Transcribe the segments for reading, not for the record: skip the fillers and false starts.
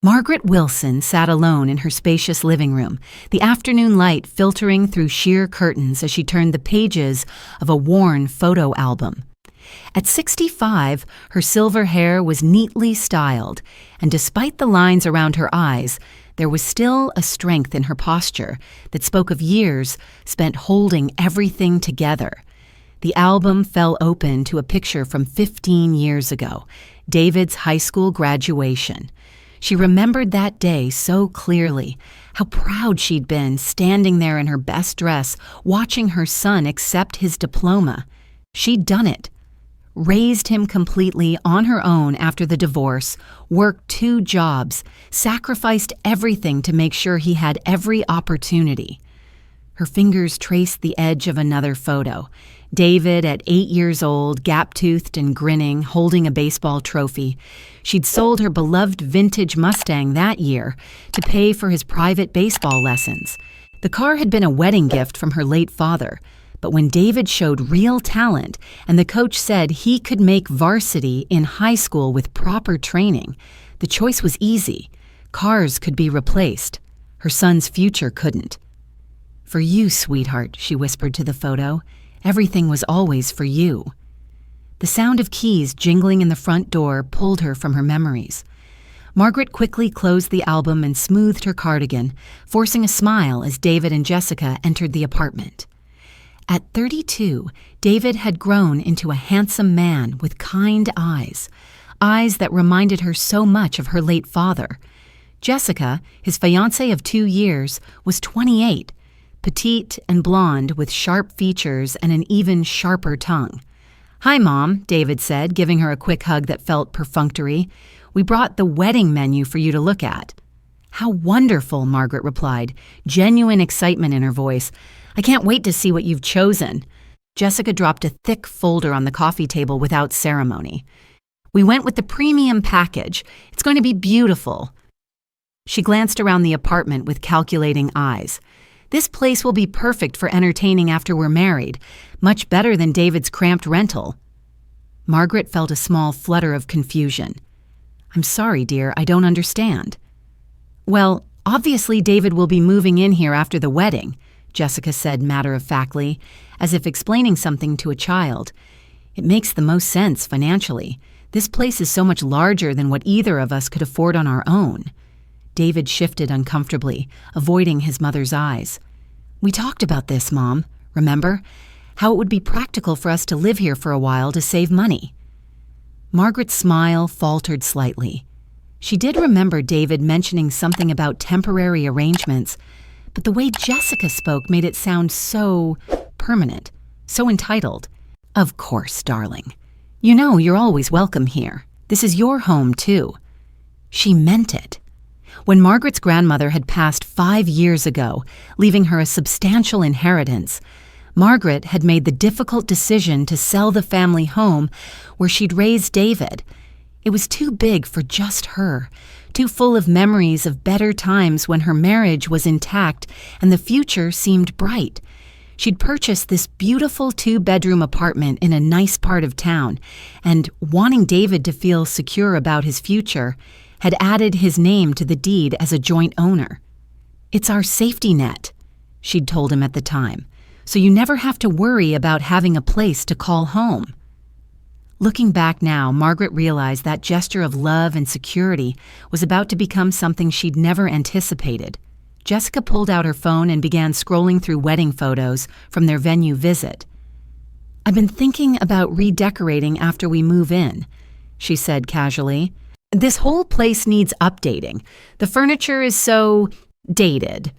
Margaret Wilson sat alone in her spacious living room, the afternoon light filtering through sheer curtains as she turned the pages of a worn photo album. At 65, her silver hair was neatly styled, and despite the lines around her eyes, there was still a strength in her posture that spoke of years spent holding everything together. The album fell open to a picture from 15 years ago, David's high school graduation. She remembered that day so clearly, how proud she'd been standing there in her best dress, watching her son accept his diploma. She'd done it. Raised him completely on her own after the divorce, worked 2 jobs, sacrificed everything to make sure he had every opportunity. Her fingers traced the edge of another photo. David, at 8 years old, gap-toothed and grinning, holding a baseball trophy. She'd sold her beloved vintage Mustang that year to pay for his private baseball lessons. The car had been a wedding gift from her late father, but when David showed real talent and the coach said he could make varsity in high school with proper training, the choice was easy. Cars could be replaced. Her son's future couldn't. "For you, sweetheart," she whispered to the photo. "Everything was always for you." The sound of keys jingling in the front door pulled her from her memories. Margaret quickly closed the album and smoothed her cardigan, forcing a smile as David and Jessica entered the apartment. At 32, David had grown into a handsome man with kind eyes that reminded her so much of her late father. Jessica, his fiancée of 2 years, was 28, petite and blonde with sharp features and an even sharper tongue. "Hi, Mom," David said, giving her a quick hug that felt perfunctory. "We brought the wedding menu for you to look at." "How wonderful," Margaret replied, genuine excitement in her voice. "I can't wait to see what you've chosen." Jessica dropped a thick folder on the coffee table without ceremony. "We went with the premium package. It's going to be beautiful." She glanced around the apartment with calculating eyes. "This place will be perfect for entertaining after we're married, much better than David's cramped rental." Margaret felt a small flutter of confusion. "I'm sorry, dear, I don't understand." "Well, obviously David will be moving in here after the wedding," Jessica said matter-of-factly, as if explaining something to a child. "It makes the most sense financially. This place is so much larger than what either of us could afford on our own." David shifted uncomfortably, avoiding his mother's eyes. "We talked about this, Mom. Remember? How it would be practical for us to live here for a while to save money." Margaret's smile faltered slightly. She did remember David mentioning something about temporary arrangements, but the way Jessica spoke made it sound so permanent, so entitled. "Of course, darling. You know you're always welcome here. This is your home, too." She meant it. When Margaret's grandmother had passed 5 years ago, leaving her a substantial inheritance, Margaret had made the difficult decision to sell the family home where she'd raised David. It was too big for just her, too full of memories of better times when her marriage was intact and the future seemed bright. She'd purchased this beautiful 2-bedroom apartment in a nice part of town, and wanting David to feel secure about his future, had added his name to the deed as a joint owner. "It's our safety net," she'd told him at the time, "so you never have to worry about having a place to call home." Looking back now, Margaret realized that gesture of love and security was about to become something she'd never anticipated. Jessica pulled out her phone and began scrolling through wedding photos from their venue visit. "I've been thinking about redecorating after we move in," she said casually. "This whole place needs updating. The furniture is so dated."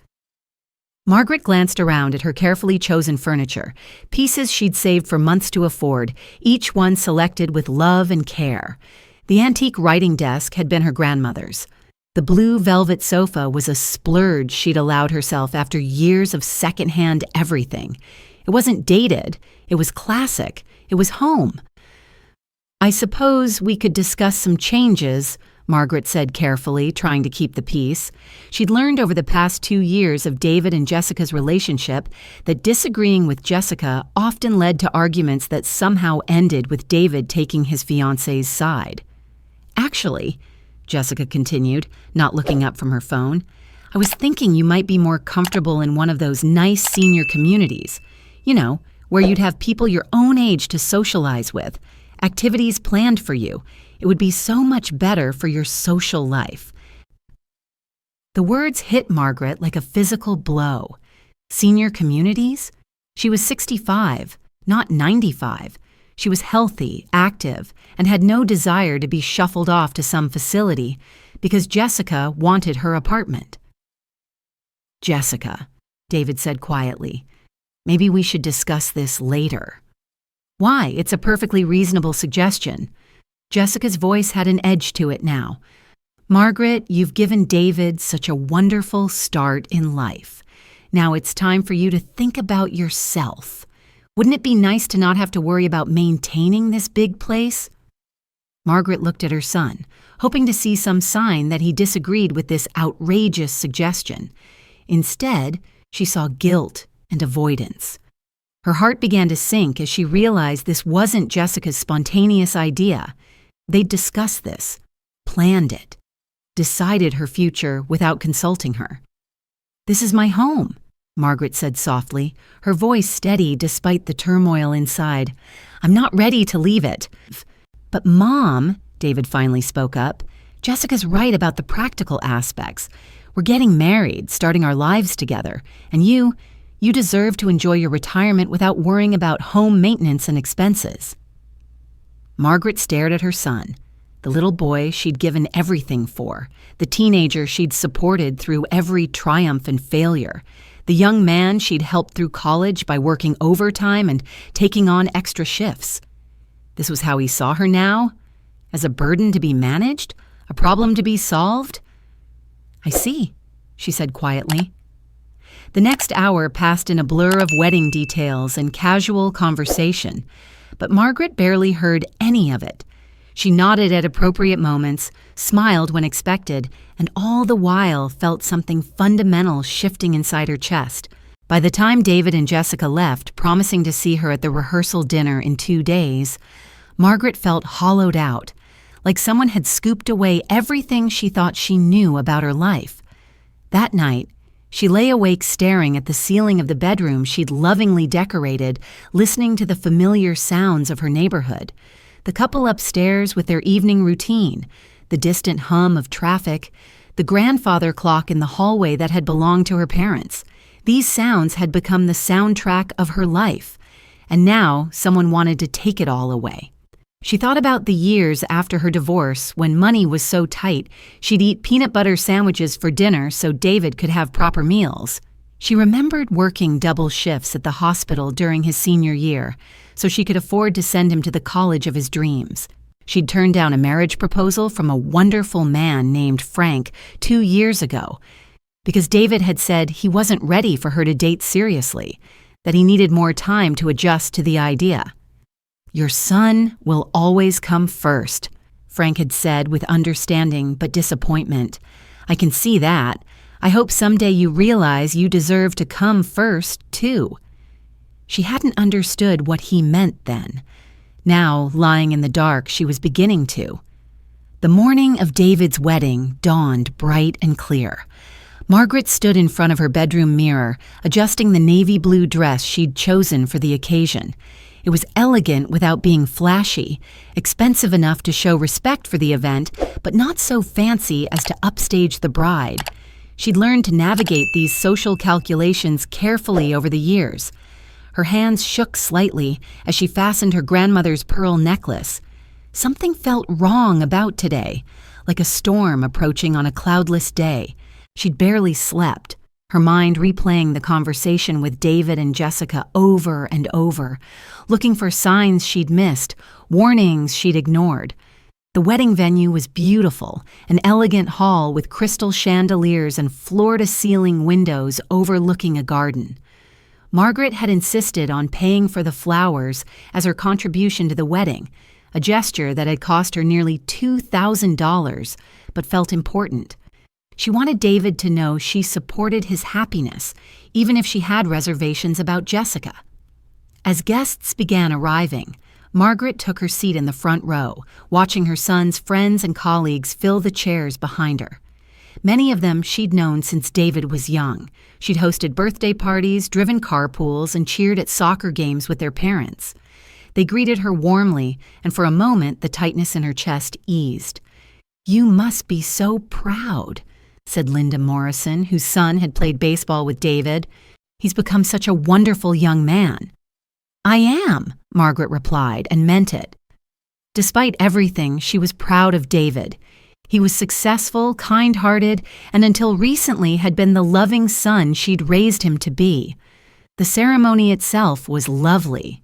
Margaret glanced around at her carefully chosen furniture, pieces she'd saved for months to afford, each one selected with love and care. The antique writing desk had been her grandmother's. The blue velvet sofa was a splurge she'd allowed herself after years of secondhand everything. It wasn't dated, it was classic, it was home. "I suppose we could discuss some changes," Margaret said carefully, trying to keep the peace. She'd learned over the past 2 years of David and Jessica's relationship that disagreeing with Jessica often led to arguments that somehow ended with David taking his fiancée's side. Actually, Jessica continued, not looking up from her phone. "I was thinking you might be more comfortable in one of those nice senior communities. You know, where you'd have people your own age to socialize with, activities planned for you. It would be so much better for your social life." The words hit Margaret like a physical blow. Senior communities? She was 65, not 95. She was healthy, active, and had no desire to be shuffled off to some facility because Jessica wanted her apartment. "Jessica," David said quietly, "maybe we should discuss this later." "Why? It's a perfectly reasonable suggestion." Jessica's voice had an edge to it now. "Margaret, you've given David such a wonderful start in life. Now it's time for you to think about yourself. Wouldn't it be nice to not have to worry about maintaining this big place?" Margaret looked at her son, hoping to see some sign that he disagreed with this outrageous suggestion. Instead, she saw guilt and avoidance. Her heart began to sink as she realized this wasn't Jessica's spontaneous idea. They'd discussed this, planned it, decided her future without consulting her. "This is my home," Margaret said softly, her voice steady despite the turmoil inside. "I'm not ready to leave it." "But Mom," David finally spoke up, "Jessica's right about the practical aspects. We're getting married, starting our lives together, and you deserve to enjoy your retirement without worrying about home maintenance and expenses." Margaret stared at her son, the little boy she'd given everything for, the teenager she'd supported through every triumph and failure, the young man she'd helped through college by working overtime and taking on extra shifts. This was how he saw her now? As a burden to be managed? A problem to be solved? "I see," she said quietly. The next hour passed in a blur of wedding details and casual conversation, but Margaret barely heard any of it. She nodded at appropriate moments, smiled when expected, and all the while felt something fundamental shifting inside her chest. By the time David and Jessica left, promising to see her at the rehearsal dinner in 2 days, Margaret felt hollowed out, like someone had scooped away everything she thought she knew about her life. That night, she lay awake staring at the ceiling of the bedroom she'd lovingly decorated, listening to the familiar sounds of her neighborhood. The couple upstairs with their evening routine, the distant hum of traffic, the grandfather clock in the hallway that had belonged to her parents. These sounds had become the soundtrack of her life, and now someone wanted to take it all away. She thought about the years after her divorce when money was so tight she'd eat peanut butter sandwiches for dinner so David could have proper meals. She remembered working double shifts at the hospital during his senior year so she could afford to send him to the college of his dreams. She'd turned down a marriage proposal from a wonderful man named Frank 2 years ago because David had said he wasn't ready for her to date seriously, that he needed more time to adjust to the idea. "Your son will always come first," Frank had said with understanding but disappointment. "I can see that. I hope someday you realize you deserve to come first, too." She hadn't understood what he meant then. Now, lying in the dark, she was beginning to. The morning of David's wedding dawned bright and clear. Margaret stood in front of her bedroom mirror, adjusting the navy blue dress she'd chosen for the occasion. It was elegant without being flashy, expensive enough to show respect for the event, but not so fancy as to upstage the bride. She'd learned to navigate these social calculations carefully over the years. Her hands shook slightly as she fastened her grandmother's pearl necklace. Something felt wrong about today, like a storm approaching on a cloudless day. She'd barely slept, her mind replaying the conversation with David and Jessica over and over, looking for signs she'd missed, warnings she'd ignored. The wedding venue was beautiful, an elegant hall with crystal chandeliers and floor-to-ceiling windows overlooking a garden. Margaret had insisted on paying for the flowers as her contribution to the wedding, a gesture that had cost her nearly $2,000, but felt important. She wanted David to know she supported his happiness, even if she had reservations about Jessica. As guests began arriving, Margaret took her seat in the front row, watching her son's friends and colleagues fill the chairs behind her. Many of them she'd known since David was young. She'd hosted birthday parties, driven carpools, and cheered at soccer games with their parents. They greeted her warmly, and for a moment the tightness in her chest eased. "You must be so proud," said Linda Morrison, whose son had played baseball with David. "He's become such a wonderful young man." "I am," Margaret replied, and meant it. Despite everything, she was proud of David. He was successful, kind-hearted, and until recently had been the loving son she'd raised him to be. The ceremony itself was lovely.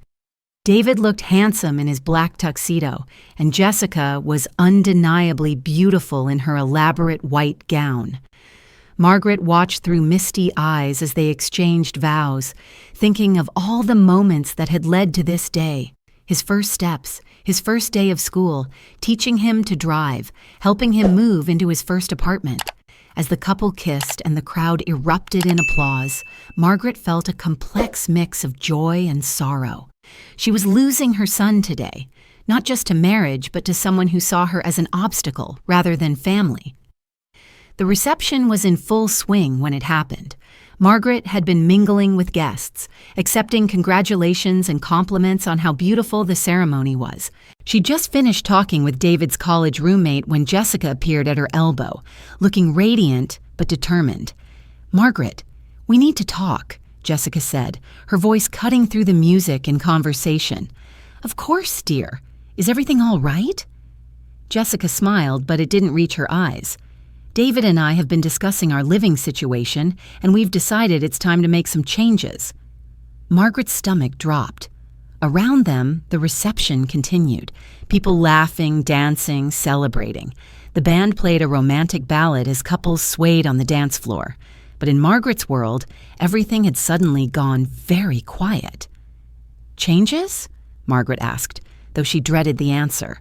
David looked handsome in his black tuxedo, and Jessica was undeniably beautiful in her elaborate white gown. Margaret watched through misty eyes as they exchanged vows, thinking of all the moments that had led to this day. His first steps, his first day of school, teaching him to drive, helping him move into his first apartment. As the couple kissed and the crowd erupted in applause, Margaret felt a complex mix of joy and sorrow. She was losing her son today, not just to marriage, but to someone who saw her as an obstacle rather than family. The reception was in full swing when it happened. Margaret had been mingling with guests, accepting congratulations and compliments on how beautiful the ceremony was. She'd just finished talking with David's college roommate when Jessica appeared at her elbow, looking radiant but determined. "Margaret, we need to talk," Jessica said, her voice cutting through the music and conversation. "Of course, dear. Is everything all right?" Jessica smiled, but it didn't reach her eyes. "David and I have been discussing our living situation, and we've decided it's time to make some changes." Margaret's stomach dropped. Around them, the reception continued, people laughing, dancing, celebrating. The band played a romantic ballad as couples swayed on the dance floor. But in Margaret's world, everything had suddenly gone very quiet. "Changes?" Margaret asked, though she dreaded the answer.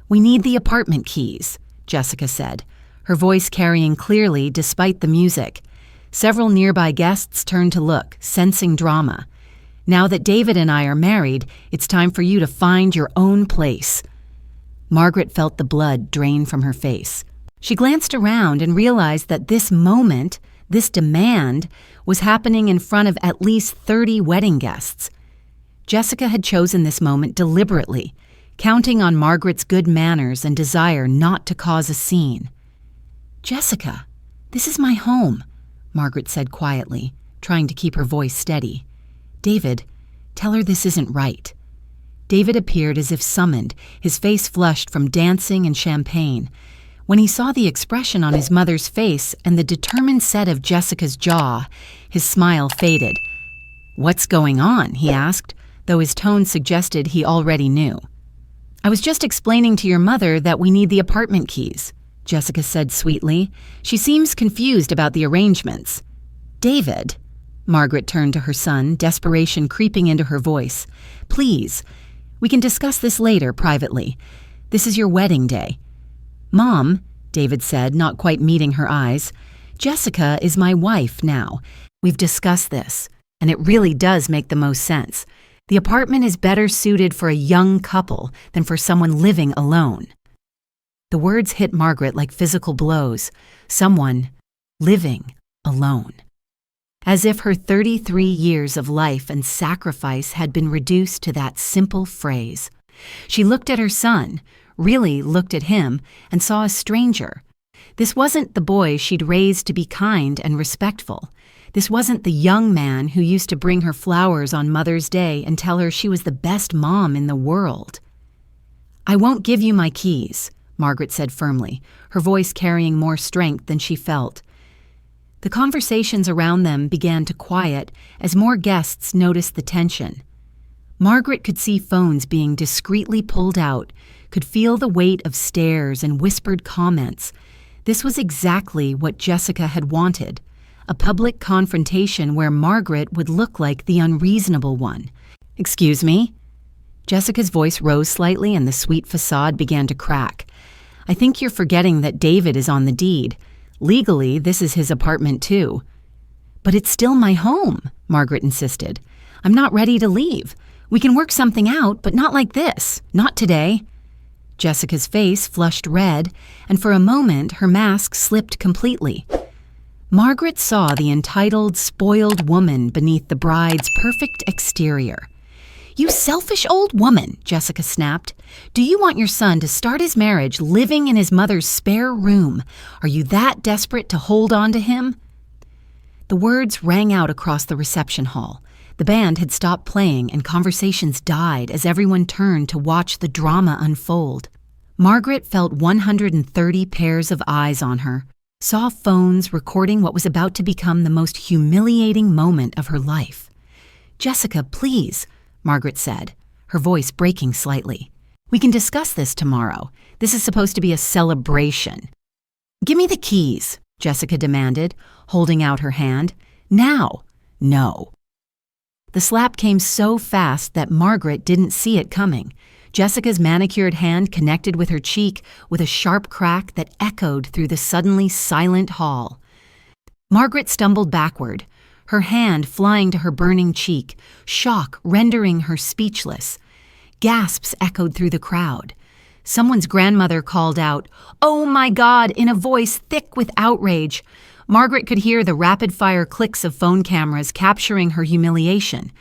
"We need the apartment keys," Jessica said, her voice carrying clearly despite the music. Several nearby guests turned to look, sensing drama. "Now that David and I are married, it's time for you to find your own place." Margaret felt the blood drain from her face. She glanced around and realized that this moment, this demand, was happening in front of at least 30 wedding guests. Jessica had chosen this moment deliberately, counting on Margaret's good manners and desire not to cause a scene. "Jessica, this is my home," Margaret said quietly, trying to keep her voice steady. "David, tell her this isn't right." David appeared as if summoned, his face flushed from dancing and champagne. When he saw the expression on his mother's face and the determined set of Jessica's jaw, his smile faded. "What's going on?" he asked, though his tone suggested he already knew. "I was just explaining to your mother that we need the apartment keys," Jessica said sweetly. "She seems confused about the arrangements." "David," Margaret turned to her son, desperation creeping into her voice. "Please, we can discuss this later privately. This is your wedding day." "Mom," David said, not quite meeting her eyes, "Jessica is my wife now. We've discussed this, and it really does make the most sense. The apartment is better suited for a young couple than for someone living alone." The words hit Margaret like physical blows. Someone living alone. As if her 33 years of life and sacrifice had been reduced to that simple phrase. She looked at her son, really looked at him, and saw a stranger. This wasn't the boy she'd raised to be kind and respectful. This wasn't the young man who used to bring her flowers on Mother's Day and tell her she was the best mom in the world. "I won't give you my keys," Margaret said firmly, her voice carrying more strength than she felt. The conversations around them began to quiet as more guests noticed the tension. Margaret could see phones being discreetly pulled out, could feel the weight of stares and whispered comments. This was exactly what Jessica had wanted, a public confrontation where Margaret would look like the unreasonable one. "Excuse me?" Jessica's voice rose slightly and the sweet facade began to crack. "I think you're forgetting that David is on the deed. Legally, this is his apartment too." "But it's still my home," Margaret insisted. "I'm not ready to leave. We can work something out, but not like this. Not today. Jessica's face flushed red, and for a moment her mask slipped completely. Margaret saw the entitled, spoiled woman beneath the bride's perfect exterior. "You selfish old woman," Jessica snapped. "Do you want your son to start his marriage living in his mother's spare room? Are you that desperate to hold on to him?" The words rang out across the reception hall. The band had stopped playing and conversations died as everyone turned to watch the drama unfold. Margaret felt 130 pairs of eyes on her, saw phones recording what was about to become the most humiliating moment of her life. "Jessica, please," Margaret said, her voice breaking slightly. "We can discuss this tomorrow. This is supposed to be a celebration." "Give me the keys," Jessica demanded, holding out her hand. "Now." "No." The slap came so fast that Margaret didn't see it coming. Jessica's manicured hand connected with her cheek with a sharp crack that echoed through the suddenly silent hall. Margaret stumbled backward, her hand flying to her burning cheek, shock rendering her speechless. Gasps echoed through the crowd. Someone's grandmother called out, "Oh my God," in a voice thick with outrage. Margaret could hear the rapid-fire clicks of phone cameras capturing her humiliation.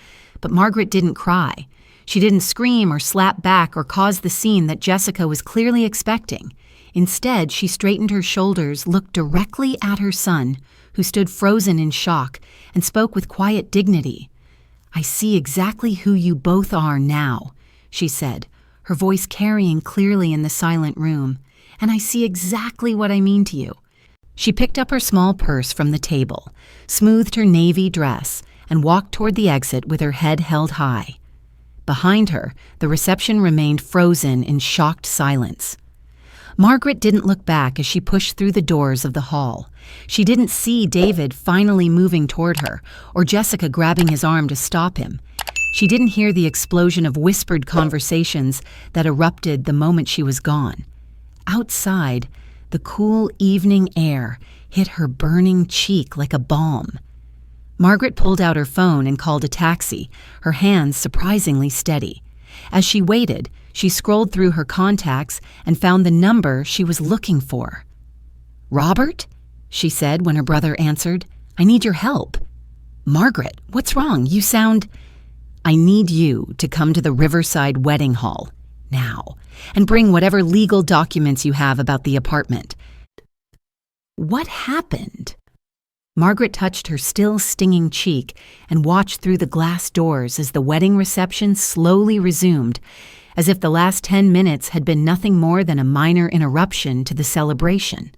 But Margaret didn't cry. She didn't scream or slap back or cause the scene that Jessica was clearly expecting. Instead, she straightened her shoulders, looked directly at her son, who stood frozen in shock, and spoke with quiet dignity. "I see exactly who you both are now," she said, her voice carrying clearly in the silent room. "And I see exactly what I mean to you." She picked up her small purse from the table, smoothed her navy dress, and walked toward the exit with her head held high. Behind her, the reception remained frozen in shocked silence. Margaret didn't look back as she pushed through the doors of the hall. She didn't see David finally moving toward her, or Jessica grabbing his arm to stop him. She didn't hear the explosion of whispered conversations that erupted the moment she was gone. Outside, the cool evening air hit her burning cheek like a balm. Margaret pulled out her phone and called a taxi, her hands surprisingly steady. As she waited, she scrolled through her contacts and found the number she was looking for. "Robert?" she said when her brother answered. "I need your help." "Margaret, what's wrong? You sound—" "I need you to come to the Riverside wedding hall, now, and bring whatever legal documents you have about the apartment." "What happened?" Margaret touched her still stinging cheek and watched through the glass doors as the wedding reception slowly resumed, as if the last 10 minutes had been nothing more than a minor interruption to the celebration.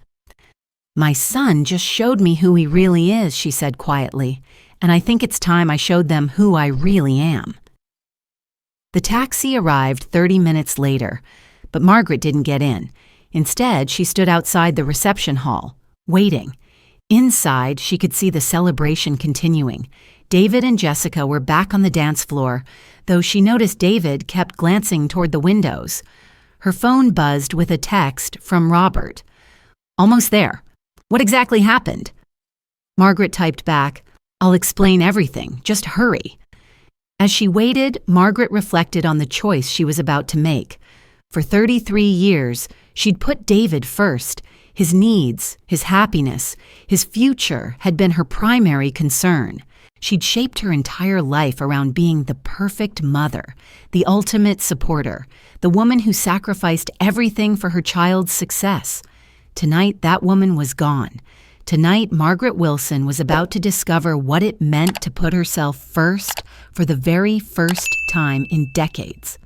"My son just showed me who he really is," she said quietly, "and I think it's time I showed them who I really am." The taxi arrived 30 minutes later, but Margaret didn't get in. Instead, she stood outside the reception hall, waiting. Inside, she could see the celebration continuing. David and Jessica were back on the dance floor, though she noticed David kept glancing toward the windows. Her phone buzzed with a text from Robert. "Almost there. What exactly happened?" Margaret typed back, "I'll explain everything. Just hurry." As she waited, Margaret reflected on the choice she was about to make. For 33 years, she'd put David first. His needs, his happiness, his future had been her primary concern. She'd shaped her entire life around being the perfect mother, the ultimate supporter, the woman who sacrificed everything for her child's success. Tonight, that woman was gone. Tonight, Margaret Wilson was about to discover what it meant to put herself first for the very first time in decades.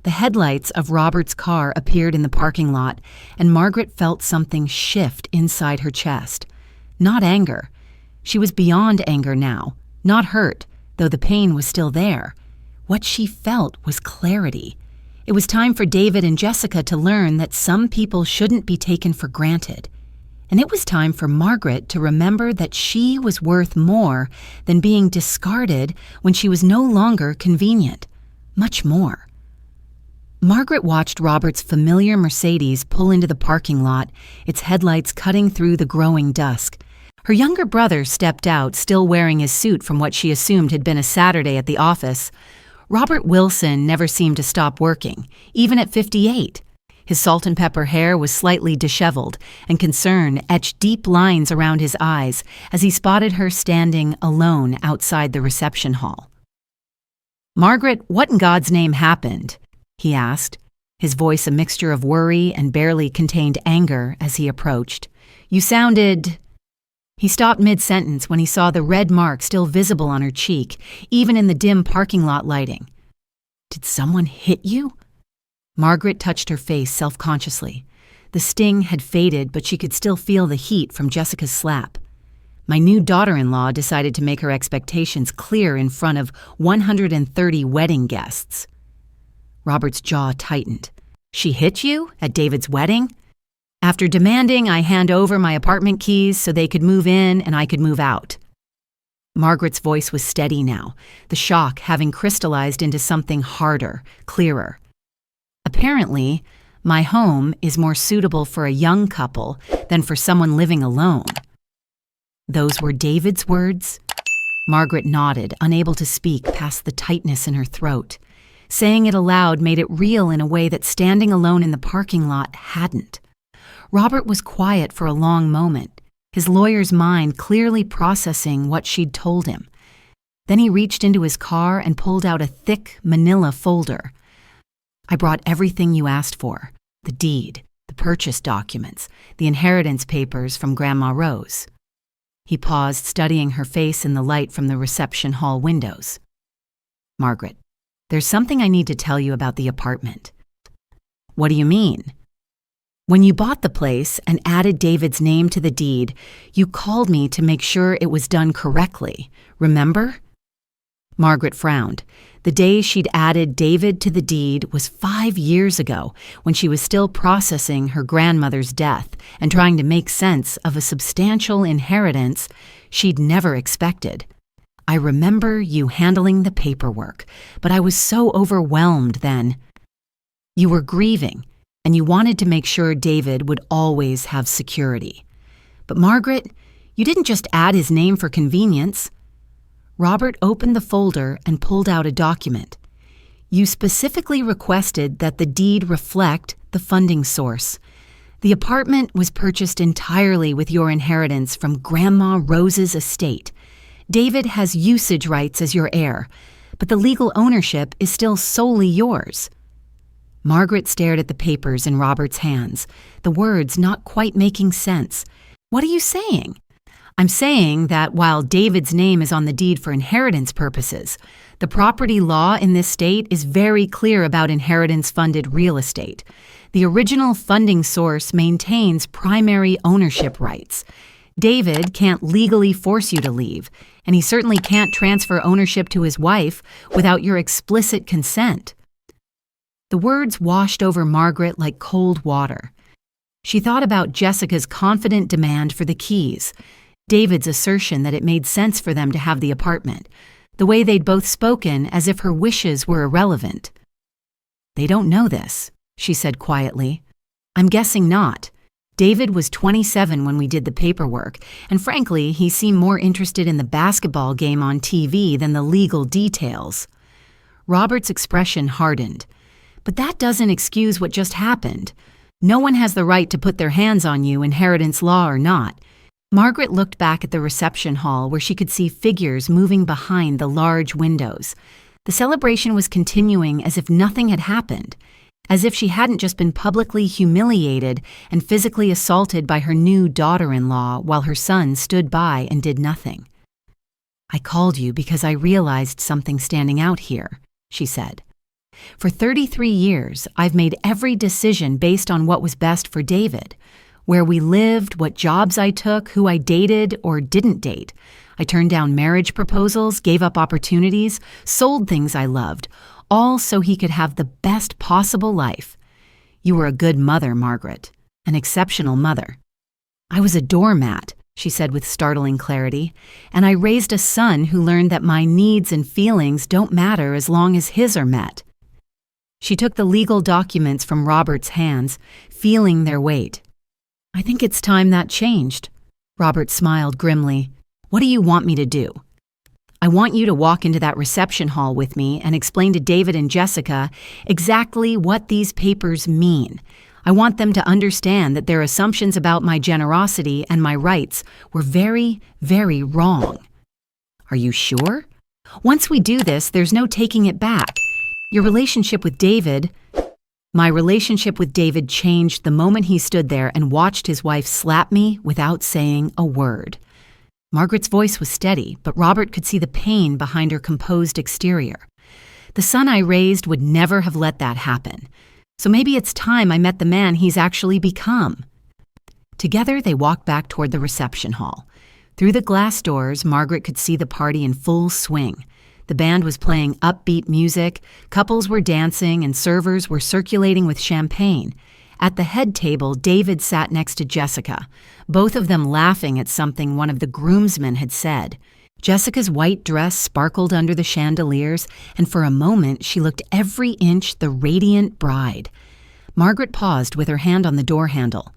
The headlights of Robert's car appeared in the parking lot, and Margaret felt something shift inside her chest. Not anger. She was beyond anger now, not hurt, though the pain was still there. What she felt was clarity. It was time for David and Jessica to learn that some people shouldn't be taken for granted. And it was time for Margaret to remember that she was worth more than being discarded when she was no longer convenient. Much more. Margaret watched Robert's familiar Mercedes pull into the parking lot, its headlights cutting through the growing dusk. Her younger brother stepped out, still wearing his suit from what she assumed had been a Saturday at the office. Robert Wilson never seemed to stop working, even at 58. His salt and pepper hair was slightly disheveled, and concern etched deep lines around his eyes as he spotted her standing alone outside the reception hall. "Margaret, what in God's name happened?" he asked, his voice a mixture of worry and barely contained anger as he approached. "You sounded—" He stopped mid-sentence when he saw the red mark still visible on her cheek, even in the dim parking lot lighting. "Did someone hit you?" Margaret touched her face self-consciously. The sting had faded, but she could still feel the heat from Jessica's slap. "My new daughter-in-law decided to make her expectations clear in front of 130 wedding guests." Robert's jaw tightened. "She hit you? At David's wedding?" "After demanding I hand over my apartment keys so they could move in and I could move out." Margaret's voice was steady now, the shock having crystallized into something harder, clearer. "Apparently, my home is more suitable for a young couple than for someone living alone." Those were David's words? Margaret nodded, unable to speak past the tightness in her throat. Saying it aloud made it real in a way that standing alone in the parking lot hadn't. Robert was quiet for a long moment, his lawyer's mind clearly processing what she'd told him. Then he reached into his car and pulled out a thick manila folder. "I brought everything you asked for, the deed, the purchase documents, the inheritance papers from Grandma Rose." He paused, studying her face in the light from the reception hall windows. "Margaret, there's something I need to tell you about the apartment." "What do you mean?" "When you bought the place and added David's name to the deed, you called me to make sure it was done correctly. Remember?" Margaret frowned. The day she'd added David to the deed was 5 years ago, when she was still processing her grandmother's death and trying to make sense of a substantial inheritance she'd never expected. "I remember you handling the paperwork, but I was so overwhelmed then. You were grieving, and you wanted to make sure David would always have security. But Margaret, you didn't just add his name for convenience." Robert opened the folder and pulled out a document. "You specifically requested that the deed reflect the funding source. The apartment was purchased entirely with your inheritance from Grandma Rose's estate. David has usage rights as your heir, but the legal ownership is still solely yours." Margaret stared at the papers in Robert's hands, the words not quite making sense. "What are you saying?" "I'm saying that while David's name is on the deed for inheritance purposes, the property law in this state is very clear about inheritance-funded real estate. The original funding source maintains primary ownership rights. David can't legally force you to leave, and he certainly can't transfer ownership to his wife without your explicit consent." The words washed over Margaret like cold water. She thought about Jessica's confident demand for the keys, David's assertion that it made sense for them to have the apartment, the way they'd both spoken as if her wishes were irrelevant. "They don't know this," she said quietly. "I'm guessing not. David was 27 when we did the paperwork, and frankly, he seemed more interested in the basketball game on TV than the legal details." Robert's expression hardened. "But that doesn't excuse what just happened. No one has the right to put their hands on you, inheritance law or not." Margaret looked back at the reception hall where she could see figures moving behind the large windows. The celebration was continuing as if nothing had happened, as if she hadn't just been publicly humiliated and physically assaulted by her new daughter-in-law while her son stood by and did nothing. "I called you because I realized something standing out here," she said. "For 33 years, I've made every decision based on what was best for David. Where we lived, what jobs I took, who I dated or didn't date. I turned down marriage proposals, gave up opportunities, sold things I loved, all so he could have the best possible life. You were a good mother, Margaret, an exceptional mother." "I was a doormat," she said with startling clarity, "and I raised a son who learned that my needs and feelings don't matter as long as his are met." She took the legal documents from Robert's hands, feeling their weight. "I think it's time that changed." Robert smiled grimly. "What do you want me to do?" I want you to walk into that reception hall with me and explain to David and Jessica exactly what these papers mean. I want them to understand that their assumptions about my generosity and my rights were very, very wrong. Are you sure? Once we do this, there's no taking it back. Your relationship with David... My relationship with David changed the moment he stood there and watched his wife slap me without saying a word. Margaret's voice was steady, but Robert could see the pain behind her composed exterior. The son I raised would never have let that happen. So maybe it's time I met the man he's actually become. Together, they walked back toward the reception hall. Through the glass doors, Margaret could see the party in full swing. The band was playing upbeat music, couples were dancing, and servers were circulating with champagne. At the head table, David sat next to Jessica, both of them laughing at something one of the groomsmen had said. Jessica's white dress sparkled under the chandeliers, and for a moment she looked every inch the radiant bride. Margaret paused with her hand on the door handle.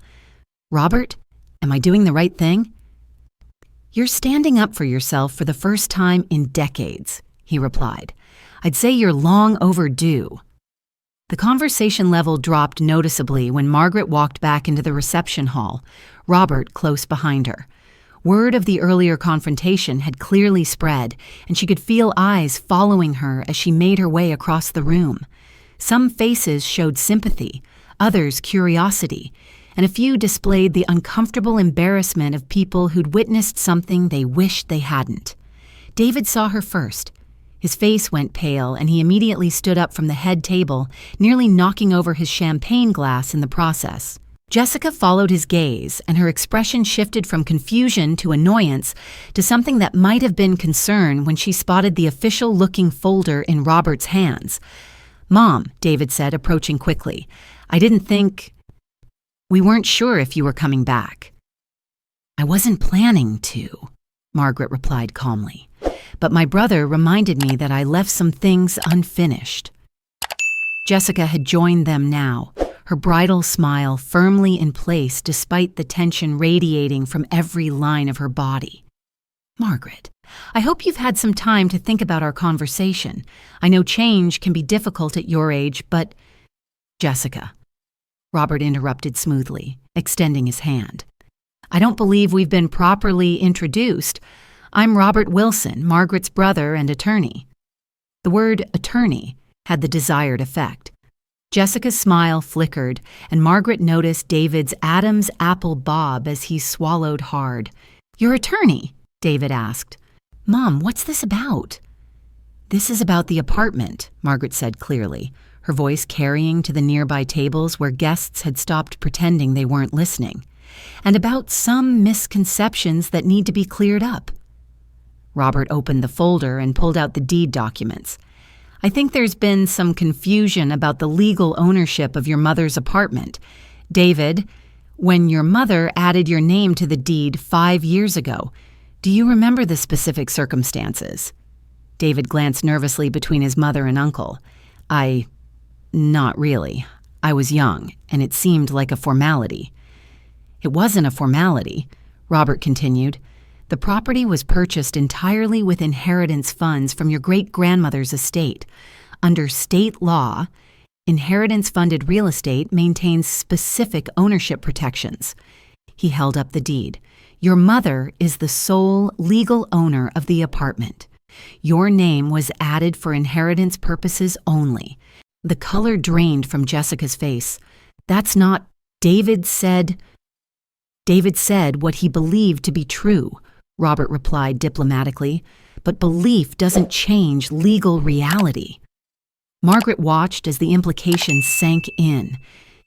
"Robert, am I doing the right thing?" "You're standing up for yourself for the first time in decades," he replied. "I'd say you're long overdue." The conversation level dropped noticeably when Margaret walked back into the reception hall, Robert close behind her. Word of the earlier confrontation had clearly spread, and she could feel eyes following her as she made her way across the room. Some faces showed sympathy, others curiosity, and a few displayed the uncomfortable embarrassment of people who'd witnessed something they wished they hadn't. David saw her first. His face went pale, and he immediately stood up from the head table, nearly knocking over his champagne glass in the process. Jessica followed his gaze, and her expression shifted from confusion to annoyance to something that might have been concern when she spotted the official-looking folder in Robert's hands. "Mom," David said, approaching quickly, "I didn't think... We weren't sure if you were coming back." "I wasn't planning to," Margaret replied calmly. "But my brother reminded me that I left some things unfinished." Jessica had joined them now, her bridal smile firmly in place despite the tension radiating from every line of her body. "Margaret, I hope you've had some time to think about our conversation. I know change can be difficult at your age, but—" "Jessica," Robert interrupted smoothly, extending his hand. "I don't believe we've been properly introduced. I'm Robert Wilson, Margaret's brother and attorney." The word attorney had the desired effect. Jessica's smile flickered, and Margaret noticed David's Adam's apple bob as he swallowed hard. "Your attorney?" David asked. "Mom, what's this about?" "This is about the apartment," Margaret said clearly, her voice carrying to the nearby tables where guests had stopped pretending they weren't listening, "and about some misconceptions that need to be cleared up." Robert opened the folder and pulled out the deed documents. "I think there's been some confusion about the legal ownership of your mother's apartment. David, when your mother added your name to the deed 5 years ago, do you remember the specific circumstances?" David glanced nervously between his mother and uncle. Not really. I was young, and it seemed like a formality." "It wasn't a formality," Robert continued. "The property was purchased entirely with inheritance funds from your great-grandmother's estate. Under state law, inheritance-funded real estate maintains specific ownership protections." He held up the deed. "Your mother is the sole legal owner of the apartment. Your name was added for inheritance purposes only." The color drained from Jessica's face. "That's not—" David said what he believed to be true," Robert replied diplomatically, "but belief doesn't change legal reality." Margaret watched as the implications sank in.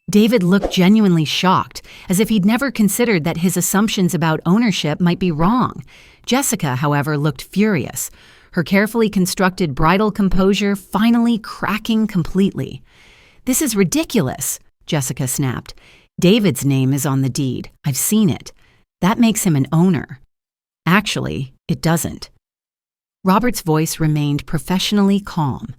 David looked genuinely shocked, as if he'd never considered that his assumptions about ownership might be wrong. Jessica, however, looked furious, her carefully constructed bridal composure finally cracking completely. "This is ridiculous," Jessica snapped. "David's name is on the deed. I've seen it. That makes him an owner." "Actually, it doesn't." Robert's voice remained professionally calm.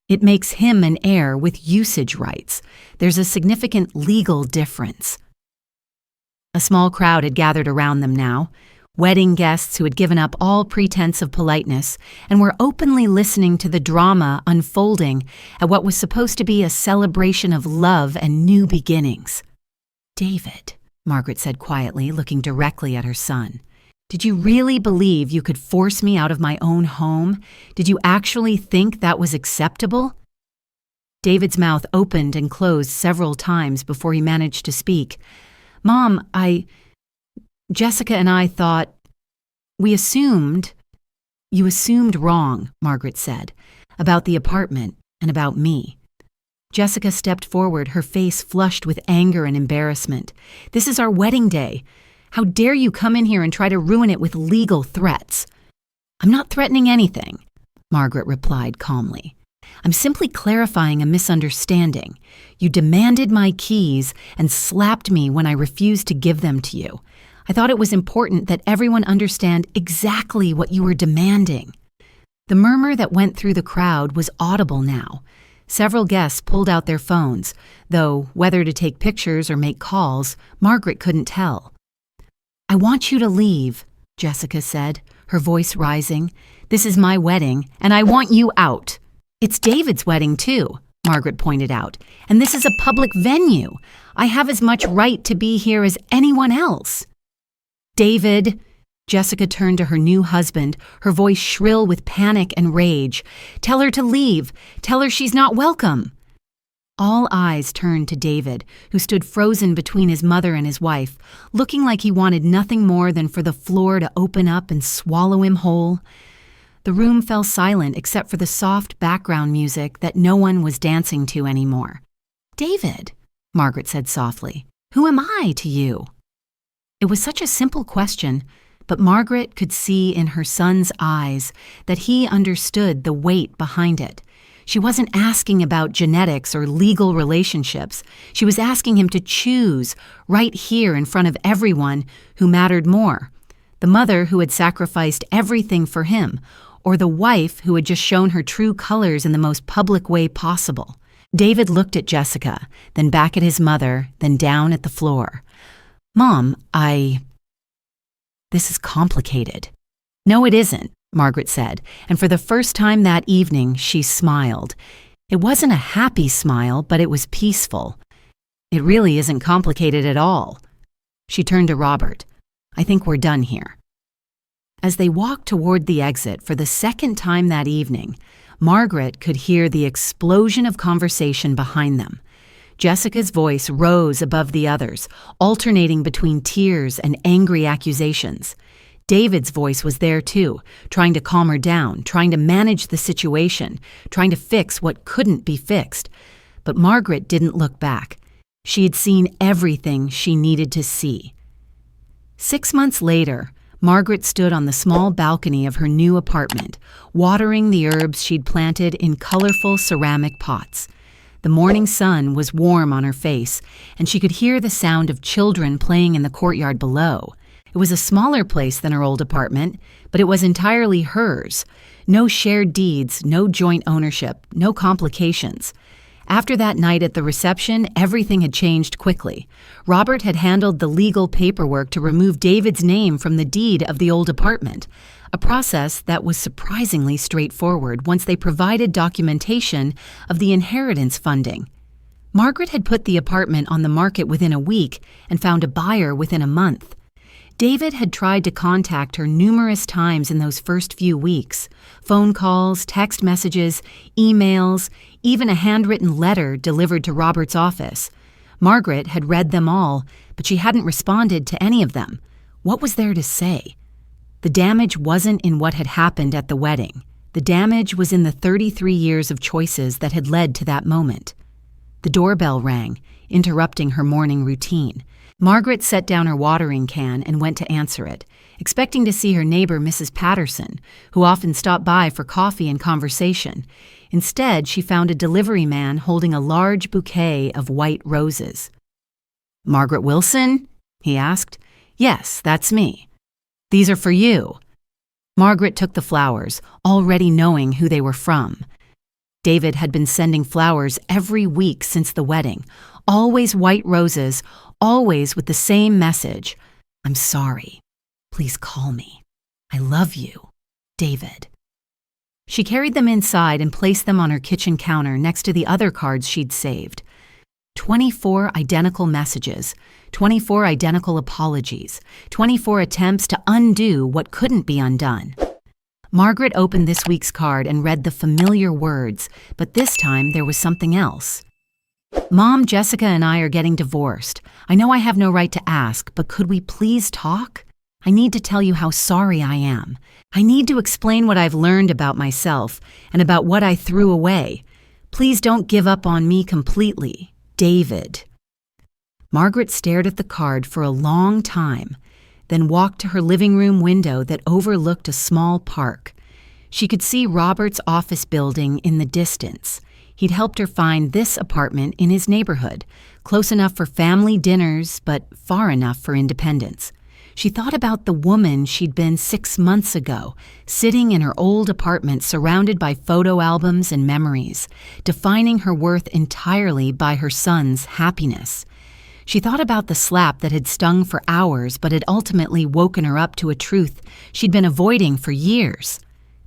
"It makes him an heir with usage rights. There's a significant legal difference." A small crowd had gathered around them now. wedding guests who had given up all pretense of politeness and were openly listening to the drama unfolding at what was supposed to be a celebration of love and new beginnings. "David," Margaret said quietly, looking directly at her son, "did you really believe you could force me out of my own home? Did you actually think that was acceptable?" David's mouth opened and closed several times before he managed to speak. "Mom, Jessica and I thought, we assumed—" "You assumed wrong," Margaret said, "about the apartment and about me." Jessica stepped forward, her face flushed with anger and embarrassment. "This is our wedding day. How dare you come in here and try to ruin it with legal threats?" "I'm not threatening anything," Margaret replied calmly. "I'm simply clarifying a misunderstanding. You demanded my keys and slapped me when I refused to give them to you. I thought it was important that everyone understand exactly what you were demanding." The murmur that went through the crowd was audible now. Several guests pulled out their phones, though whether to take pictures or make calls, Margaret couldn't tell. "I want you to leave," Jessica said, her voice rising. "This is my wedding, and I want you out." "It's David's wedding, too," Margaret pointed out, "and this is a public venue. I have as much right to be here as anyone else." "David," Jessica turned to her new husband, her voice shrill with panic and rage. "Tell her to leave. Tell her she's not welcome." All eyes turned to David, who stood frozen between his mother and his wife, looking like he wanted nothing more than for the floor to open up and swallow him whole. The room fell silent except for the soft background music that no one was dancing to anymore. "David," Margaret said softly, "who am I to you?" It was such a simple question, but Margaret could see in her son's eyes that he understood the weight behind it. She wasn't asking about genetics or legal relationships. She was asking him to choose, right here in front of everyone, who mattered more. The mother who had sacrificed everything for him, or the wife who had just shown her true colors in the most public way possible. David looked at Jessica, then back at his mother, then down at the floor. "Mom, this is complicated." "No, it isn't," Margaret said, and for the first time that evening, she smiled. It wasn't a happy smile, but it was peaceful. "It really isn't complicated at all." She turned to Robert. "I think we're done here." As they walked toward the exit for the second time that evening, Margaret could hear the explosion of conversation behind them. Jessica's voice rose above the others, alternating between tears and angry accusations. David's voice was there too, trying to calm her down, trying to manage the situation, trying to fix what couldn't be fixed. But Margaret didn't look back. She had seen everything she needed to see. 6 months later, Margaret stood on the small balcony of her new apartment, watering the herbs she'd planted in colorful ceramic pots. The morning sun was warm on her face, and she could hear the sound of children playing in the courtyard below. It was a smaller place than her old apartment, but it was entirely hers. No shared deeds, no joint ownership, no complications. After that night at the reception, everything had changed quickly. Robert had handled the legal paperwork to remove David's name from the deed of the old apartment, a process that was surprisingly straightforward once they provided documentation of the inheritance funding. Margaret had put the apartment on the market within a week and found a buyer within a month. David had tried to contact her numerous times in those first few weeks. Phone calls, text messages, emails, even a handwritten letter delivered to Robert's office. Margaret had read them all, but she hadn't responded to any of them. What was there to say? The damage wasn't in what had happened at the wedding. The damage was in the 33 years of choices that had led to that moment. The doorbell rang, interrupting her morning routine. Margaret set down her watering can and went to answer it, expecting to see her neighbor, Mrs. Patterson, who often stopped by for coffee and conversation. Instead, she found a delivery man holding a large bouquet of white roses. "Margaret Wilson?" he asked. "Yes, that's me." "These are for you." Margaret took the flowers, already knowing who they were from. David had been sending flowers every week since the wedding, always white roses, always with the same message: "I'm sorry. Please call me. I love you. David. She carried them inside and placed them on her kitchen counter next to the other cards she'd saved. 24 identical messages, 24 identical apologies, 24 attempts to undo what couldn't be undone. Margaret opened this week's card and read the familiar words, but this time there was something else. Mom, Jessica and I are getting divorced. I know I have no right to ask, but could we please talk? I need to tell you how sorry I am. I need to explain what I've learned about myself and about what I threw away. Please don't give up on me completely. David. Margaret stared at the card for a long time, then walked to her living room window that overlooked a small park. She could see Robert's office building in the distance. He'd helped her find this apartment in his neighborhood, close enough for family dinners, but far enough for independence. She thought about the woman she'd been 6 months ago, sitting in her old apartment surrounded by photo albums and memories, defining her worth entirely by her son's happiness. She thought about the slap that had stung for hours but had ultimately woken her up to a truth she'd been avoiding for years.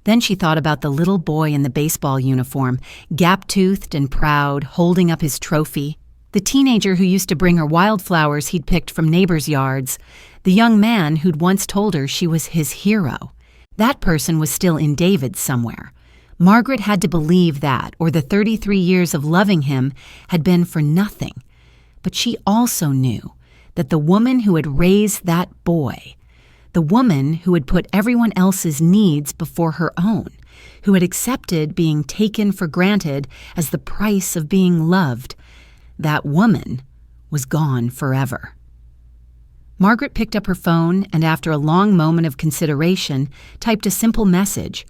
Then she thought about the little boy in the baseball uniform, gap-toothed and proud, holding up his trophy. The teenager who used to bring her wildflowers he'd picked from neighbors' yards. The young man who'd once told her she was his hero. That person was still in David somewhere. Margaret had to believe that, or the 33 years of loving him had been for nothing. But she also knew that the woman who had raised that boy, the woman who had put everyone else's needs before her own, who had accepted being taken for granted as the price of being loved, that woman was gone forever. Margaret picked up her phone and, after a long moment of consideration, typed a simple message.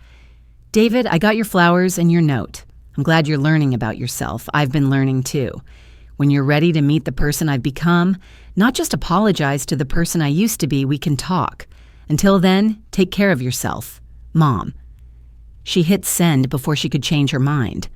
David, I got your flowers and your note. I'm glad you're learning about yourself. I've been learning too. When you're ready to meet the person I've become, not just apologize to the person I used to be, we can talk. Until then, take care of yourself. Mom. She hit send before she could change her mind.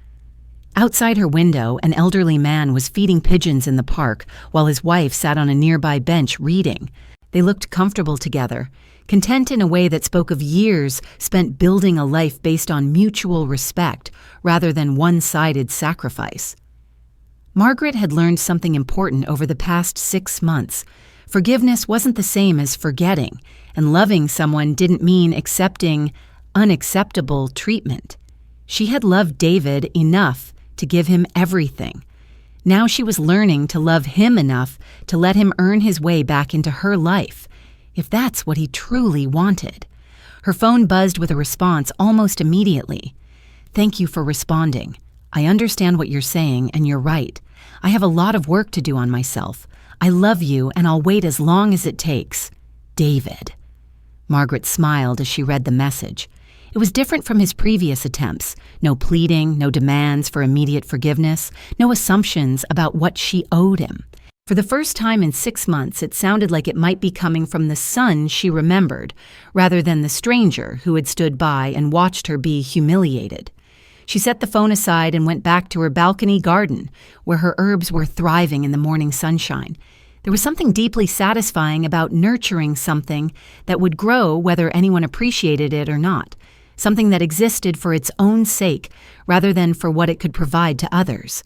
Outside her window, an elderly man was feeding pigeons in the park while his wife sat on a nearby bench reading. They looked comfortable together, content in a way that spoke of years spent building a life based on mutual respect rather than one-sided sacrifice. Margaret had learned something important over the past 6 months. Forgiveness wasn't the same as forgetting, and loving someone didn't mean accepting unacceptable treatment. She had loved David enough to give him everything. Now she was learning to love him enough to let him earn his way back into her life, if that's what he truly wanted. Her phone buzzed with a response almost immediately. Thank you for responding. I understand what you're saying, and you're right. I have a lot of work to do on myself. I love you, and I'll wait as long as it takes. David. Margaret smiled as she read the message. It was different from his previous attempts. No pleading, no demands for immediate forgiveness, no assumptions about what she owed him. For the first time in 6 months, it sounded like it might be coming from the son she remembered, rather than the stranger who had stood by and watched her be humiliated. She set the phone aside and went back to her balcony garden, where her herbs were thriving in the morning sunshine. There was something deeply satisfying about nurturing something that would grow whether anyone appreciated it or not. Something that existed for its own sake rather than for what it could provide to others.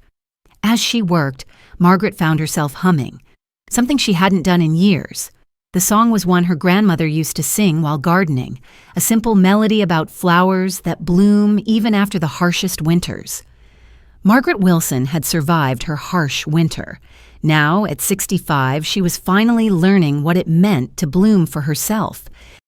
As she worked, Margaret found herself humming, something she hadn't done in years. The song was one her grandmother used to sing while gardening, a simple melody about flowers that bloom even after the harshest winters. Margaret Wilson had survived her harsh winter. Now, at 65, she was finally learning what it meant to bloom for herself.